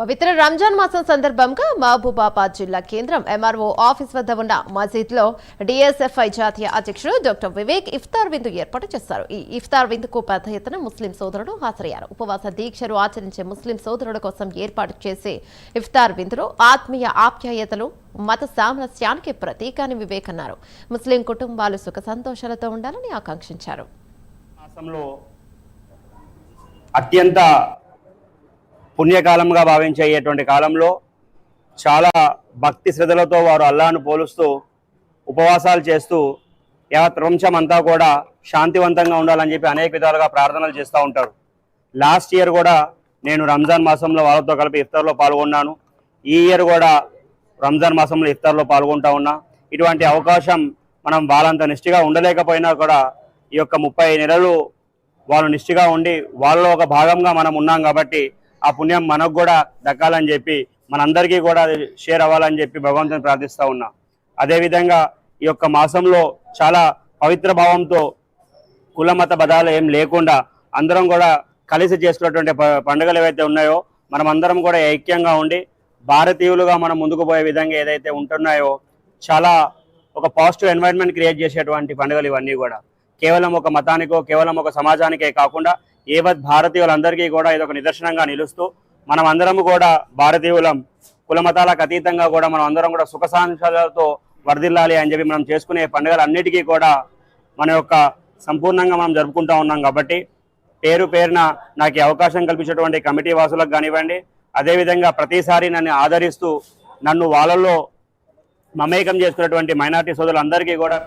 పవిత్ర రంజాన్ మాసం సందర్భంగా మహబూబాబాద్ జిల్లా కేంద్రం ఎంఆర్ఓ ఆఫీస్ వద్ద ఉన్న మసీద్లో డిఎస్ఎఫ్ఐ జాతీయ అధ్యక్షుడు డాక్టర్ వివేక్ ఇఫ్తార్ విందు ఏర్పాటు చేశారు. ఈ ఇఫ్తార్ విందుకు పెద్ద ఎత్తున ముస్లిం సోదరుడు హాజరయ్యారు. ఉపవాస దీక్షలు ఆచరించే ముస్లిం సోదరుల కోసం ఏర్పాటు చేసే ఇఫ్తార్ విందులో ఆత్మీయ ఆప్యాయతలు మత సామరస్యానికి ప్రతీక అని వివేక్ అన్నారు. ముస్లిం కుటుంబాలు సుఖ సంతోషాలతో ఉండాలని ఆకాంక్షించారు. అత్యంత పుణ్యకాలంగా భావించేటువంటి కాలంలో చాలా భక్తి శ్రద్ధలతో వారు అల్లాహ్ను పోలుస్తూ ఉపవాసాలు చేస్తూ యావత్ ప్రపంచం అంతా కూడా శాంతివంతంగా ఉండాలని చెప్పి అనేక విధాలుగా ప్రార్థనలు చేస్తూ ఉంటారు. లాస్ట్ ఇయర్ కూడా నేను రంజాన్ మాసంలో వాళ్ళతో కలిపి ఇఫ్తార్లో పాల్గొన్నాను. ఈ ఇయర్ కూడా రంజాన్ మాసంలో ఇఫ్తార్లో పాల్గొంటా ఉన్నా. ఇటువంటి అవకాశం మనం వాళ్ళంత నిష్ఠగా ఉండలేకపోయినా కూడా ఈ యొక్క 30 నెలలు వాళ్ళు నిష్ఠగా ఉండి వాళ్ళలో ఒక భాగంగా మనం ఉన్నాం కాబట్టి ఆ పుణ్యం మనకు కూడా దక్కాలని చెప్పి మనందరికీ కూడా షేర్ అవ్వాలని చెప్పి భగవంతుని ప్రార్థిస్తూ ఉన్నా. అదేవిధంగా ఈ యొక్క మాసంలో చాలా పవిత్ర భావంతో కులమత బదాలు ఏం లేకుండా అందరం కూడా కలిసి చేసుకున్నటువంటి పండుగలు ఏవైతే ఉన్నాయో మనం అందరం కూడా ఐక్యంగా ఉండి భారతీయులుగా మనం ముందుకు పోయే విధంగా ఏదైతే ఉంటున్నాయో చాలా ఒక పాజిటివ్ ఎన్వైరన్మెంట్ క్రియేట్ చేసేటువంటి పండుగలు ఇవన్నీ కూడా కేవలం ఒక మతానికో కేవలం ఒక సమాజానికే కాకుండా ఏవత్ భారతీయులందరికీ కూడా ఇది ఒక నిదర్శనంగా నిలుస్తూ మనం అందరం కూడా భారతీయులం కులమతాలకు అతీతంగా కూడా మనం అందరం కూడా సుఖశాంతులతో వర్ధిల్లాలి అని చెప్పి మనం చేసుకునే పండుగలన్నిటికీ కూడా మన యొక్క సంపూర్ణంగా మనం జరుపుకుంటూ ఉన్నాం. కాబట్టి పేరు పేరున నాకు ఈ అవకాశం కల్పించేటువంటి కమిటీ వాసులకు కానివ్వండి, అదేవిధంగా ప్రతిసారి నన్ను ఆదరిస్తూ నన్ను వాళ్ళల్లో మమేకం చేసుకున్నటువంటి మైనారిటీ సోదరులందరికీ కూడా